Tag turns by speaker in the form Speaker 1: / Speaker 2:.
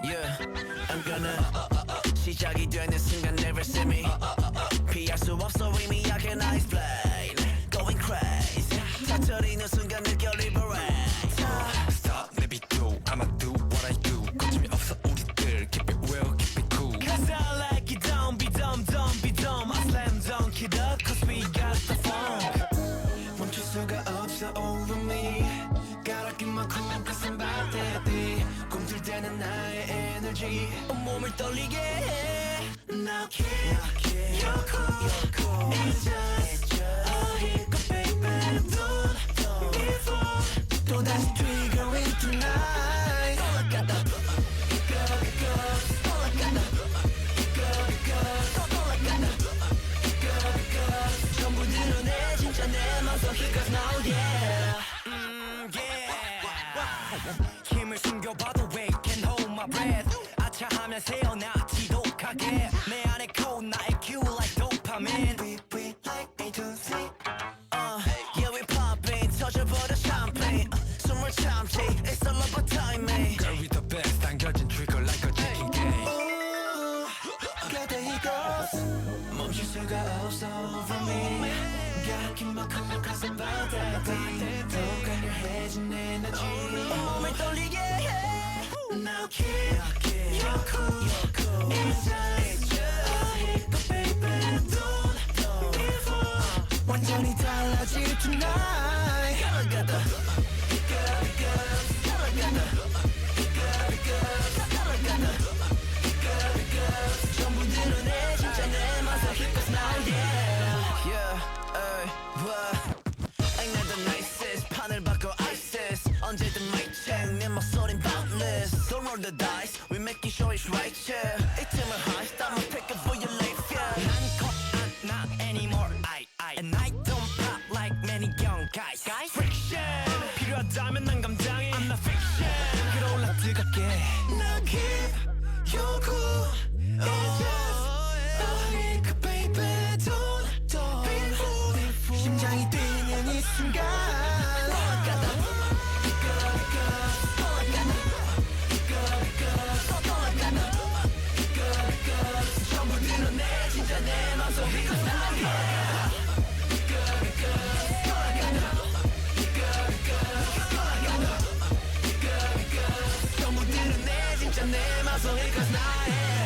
Speaker 1: Yeah, I'm gonna 시작이 되는 순간 never see me 피할 수 없어 이미 I can explain Going crazy 터뜨리는 순간 느껴 liberate
Speaker 2: Stop, 내비도 I'ma do what I do 거침이 없어 우리들 Keep it real, keep it cool
Speaker 1: Cause I like it don't be dumb, don't be dumb I slam dunk it up cause we got the funk 멈출 수가 없어 over me Gotta keep my cool cause I'm about that beat 꿈틀대는 나의 에너지 온몸을 떨리게 해 Now keep your cool It's just a hiccup baby Don't give up 또다시 triggering tonight All I got the go All I got the go All I got the go 전부 드러내 진짜 내 맘속 hiccups now yeah
Speaker 2: 힘을 숨겨봐도 we can hold my breath 아차하면 새어나 지독하게 내 안에 cold 나의 cue like dopamine
Speaker 1: We like A to Z Yeah we popping 터져버려 champagne 숨을 참지 It's all about timing
Speaker 2: Girl we the best 당겨진 trigger like a chicken game
Speaker 1: Ooh, got the hiccups 멈출 수가 없어 over me Gotta keep my cool cause I'm about that beat 더 강렬해진 에너지 온몸을 떨리게 해 Now keep your cool It's just a hiccup baby Don't give up 완전히 달라질 tonight Gotta got the hiccups Gotta got the hiccups Gotta got the hiccups 전부 드러내 진짜 내 맘속 hiccups now yeah Yeah, what Ain't not the nicest 판을 바꿔 ISIS 언제든 mic check 내 목소린 boundless Don't roll the dice we making sure it's right yeah 이 틈을 high I'ma pick up for your life yeah
Speaker 2: 난 caught not anymore And I don't pop like many young guys Friction 필요하다면 난 감당해 I'm not fiction 끌어올라 뜨겁게
Speaker 1: Now keep your cool It's just a hiccup baby Don't be fooled 심장이 뛰는 이 순간 All I got the hiccups All I got the hiccups All I got the hiccups 전부 드러내 진짜 내 맘속 hiccups now yeah 전부 드러내 진짜 내 맘속 hiccups now yeah